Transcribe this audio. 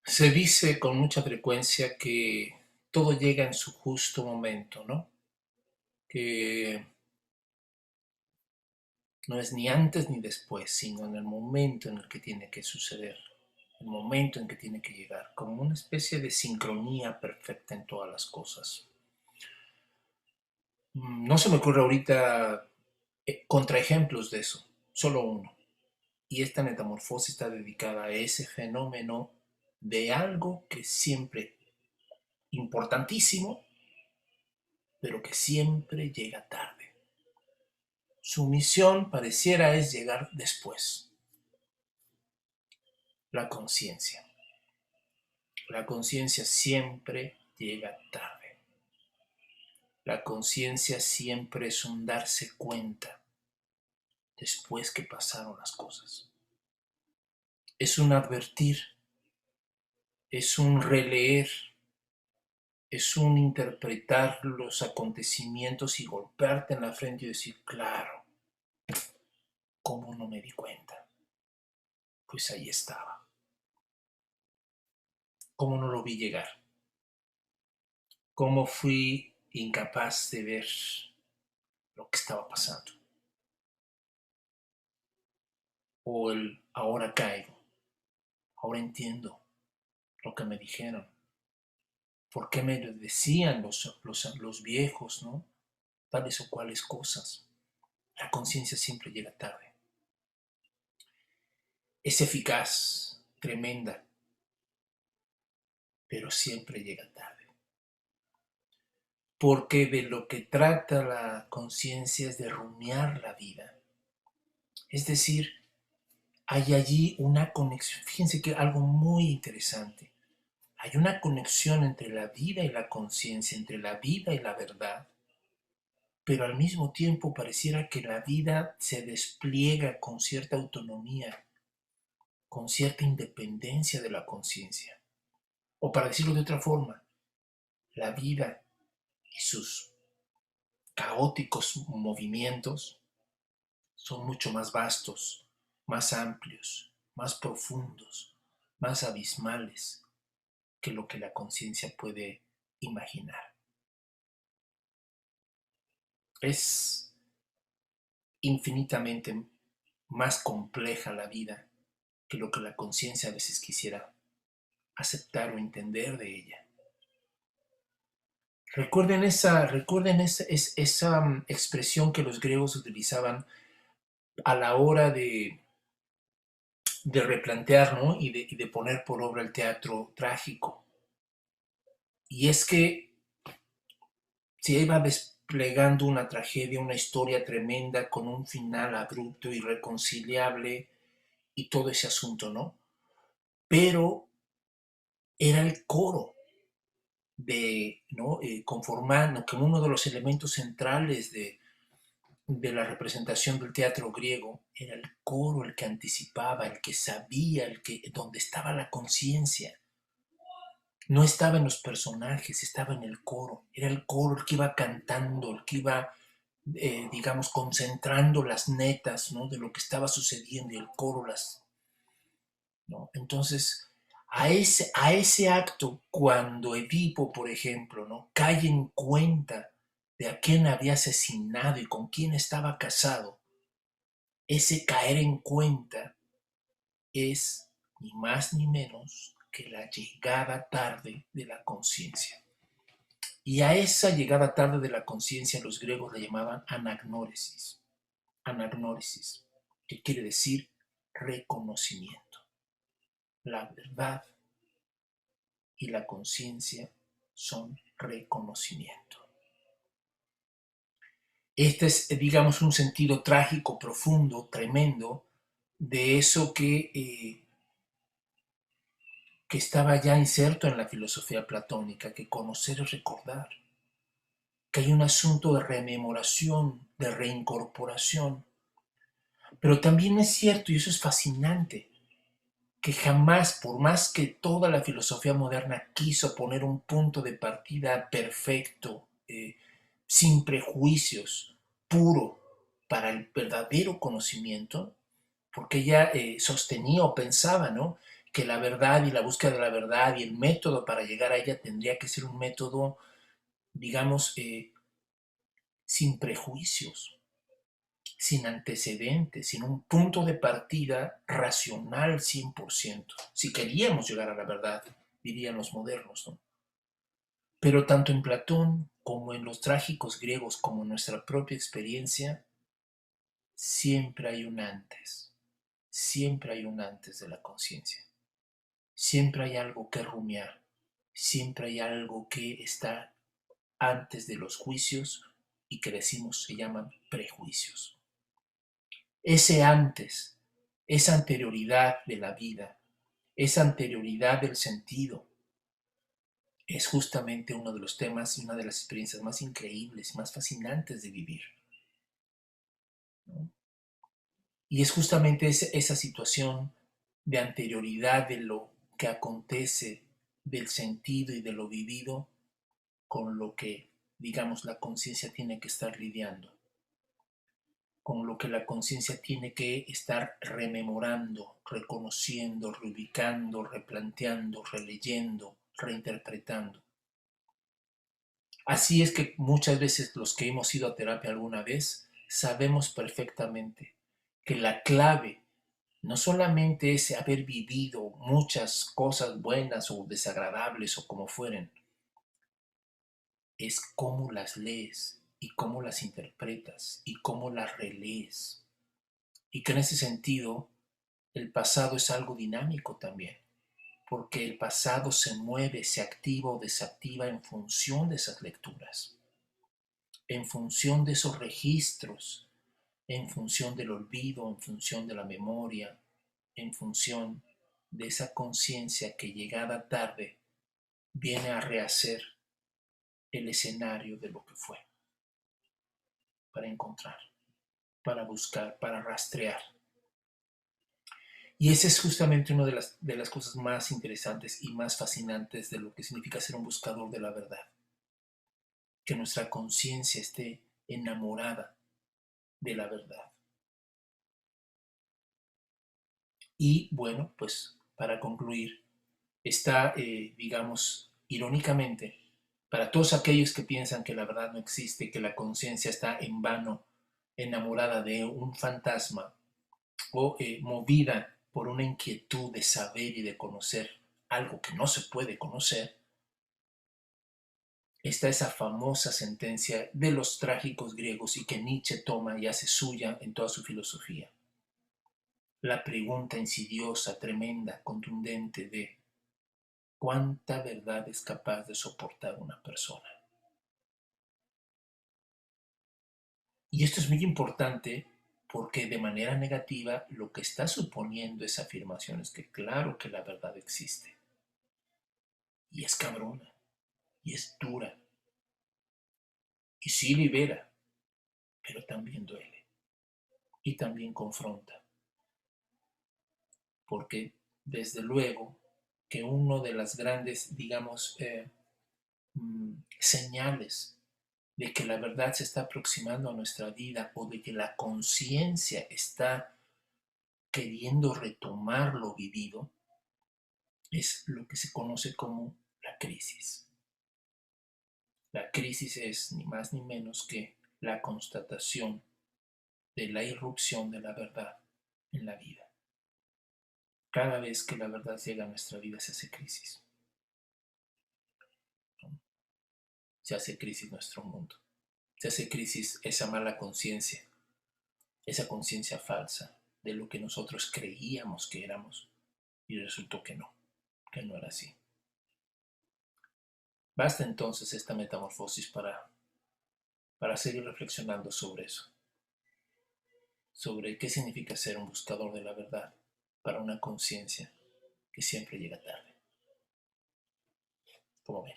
Se dice con mucha frecuencia que todo llega en su justo momento, ¿no? Que no es ni antes ni después, sino en el momento en el que tiene que suceder, el momento en que tiene que llegar, como una especie de sincronía perfecta en todas las cosas. No se me ocurre ahorita contraejemplos de eso, solo uno. Y esta metamorfosis está dedicada a ese fenómeno de algo que siempre importantísimo, pero que siempre llega tarde. Su misión pareciera es llegar después. La conciencia. La conciencia siempre llega tarde. La conciencia siempre es un darse cuenta después que pasaron las cosas. Es un advertir, es un releer, es un interpretar los acontecimientos y golpearte en la frente y decir, claro, ¿cómo no me di cuenta? Pues ahí estaba. ¿Cómo no lo vi llegar? ¿Cómo fui incapaz de ver lo que estaba pasando? O el ahora caigo, ahora entiendo lo que me dijeron. ¿Por qué me lo decían los viejos, no? Tales o cuales cosas. La conciencia siempre llega tarde. Es eficaz, tremenda, pero siempre llega tarde. Porque de lo que trata la conciencia es de rumiar la vida. Es decir, hay allí una conexión. Fíjense que algo muy interesante. Hay una conexión entre la vida y la conciencia, entre la vida y la verdad, pero al mismo tiempo pareciera que la vida se despliega con cierta autonomía, con cierta independencia de la conciencia. O para decirlo de otra forma, la vida y sus caóticos movimientos son mucho más vastos, más amplios, más profundos, más abismales que lo que la conciencia puede imaginar. Es infinitamente más compleja la vida que lo que la conciencia a veces quisiera aceptar o entender de ella. Recuerden esa expresión que los griegos utilizaban a la hora de replantear, ¿no? y de poner por obra el teatro trágico. Y es que se iba desplegando una tragedia, una historia tremenda con un final abrupto, irreconciliable y todo ese asunto, ¿no? Pero era el coro de, ¿no? Conformando como uno de los elementos centrales de la representación del teatro griego, era el coro el que anticipaba, el que sabía, donde estaba la conciencia. No estaba en los personajes, estaba en el coro. Era el coro el que iba cantando, el que iba, digamos, concentrando las netas, ¿no? De lo que estaba sucediendo y el coro ¿no? Entonces, a ese acto, cuando Edipo, por ejemplo, ¿no? cae en cuenta de a quién había asesinado y con quién estaba casado, ese caer en cuenta es ni más ni menos que la llegada tarde de la conciencia. Y a esa llegada tarde de la conciencia los griegos le llamaban anagnóresis. Anagnóresis, que quiere decir reconocimiento. La verdad y la conciencia son reconocimiento. Este es, digamos, un sentido trágico, profundo, tremendo, de eso que estaba ya inserto en la filosofía platónica, que conocer es recordar, que hay un asunto de rememoración, de reincorporación. Pero también es cierto, y eso es fascinante, que jamás, por más que toda la filosofía moderna quiso poner un punto de partida perfecto, sin prejuicios, puro, para el verdadero conocimiento, porque ella sostenía o pensaba, ¿no? que la verdad y la búsqueda de la verdad y el método para llegar a ella tendría que ser un método, digamos, sin prejuicios, sin antecedentes, sin un punto de partida racional 100%. Si queríamos llegar a la verdad, dirían los modernos, ¿no? Pero tanto en Platón como en los trágicos griegos, como en nuestra propia experiencia, siempre hay un antes. Siempre hay un antes de la conciencia. Siempre hay algo que rumiar. Siempre hay algo que está antes de los juicios y que decimos se llaman prejuicios. Ese antes, esa anterioridad de la vida, esa anterioridad del sentido, es justamente uno de los temas y una de las experiencias más increíbles, más fascinantes de vivir, ¿no? Y es justamente esa situación de anterioridad de lo que acontece, del sentido y de lo vivido, con lo que, digamos, la conciencia tiene que estar lidiando, con lo que la conciencia tiene que estar rememorando, reconociendo, reubicando, replanteando, releyendo, reinterpretando. Así es que muchas veces los que hemos ido a terapia alguna vez sabemos perfectamente que la clave no solamente es haber vivido muchas cosas buenas o desagradables o como fueren, es cómo las lees y cómo las interpretas y cómo las relees. Y que en ese sentido el pasado es algo dinámico también, porque el pasado se mueve, se activa o desactiva en función de esas lecturas, en función de esos registros, en función del olvido, en función de la memoria, en función de esa conciencia que llegada tarde viene a rehacer el escenario de lo que fue, para encontrar, para buscar, para rastrear. Y esa es justamente una de las cosas más interesantes y más fascinantes de lo que significa ser un buscador de la verdad. Que nuestra conciencia esté enamorada de la verdad. Y bueno, pues para concluir, está, digamos, irónicamente, para todos aquellos que piensan que la verdad no existe, que la conciencia está en vano enamorada de un fantasma o movida por una inquietud de saber y de conocer algo que no se puede conocer, está esa famosa sentencia de los trágicos griegos y que Nietzsche toma y hace suya en toda su filosofía. La pregunta insidiosa, tremenda, contundente de ¿cuánta verdad es capaz de soportar una persona? Y esto es muy importante porque de manera negativa lo que está suponiendo esa afirmación es que claro que la verdad existe. Y es cabrona, y es dura, y sí libera, pero también duele, y también confronta. Porque desde luego que uno de las grandes, digamos, señales de que la verdad se está aproximando a nuestra vida o de que la conciencia está queriendo retomar lo vivido, es lo que se conoce como la crisis. La crisis es ni más ni menos que la constatación de la irrupción de la verdad en la vida. Cada vez que la verdad llega a nuestra vida se hace crisis. Se hace crisis nuestro mundo. Se hace crisis esa mala conciencia, esa conciencia falsa de lo que nosotros creíamos que éramos y resultó que no era así. Basta entonces esta metamorfosis para seguir reflexionando sobre eso, sobre qué significa ser un buscador de la verdad para una conciencia que siempre llega tarde. ¿Cómo ven?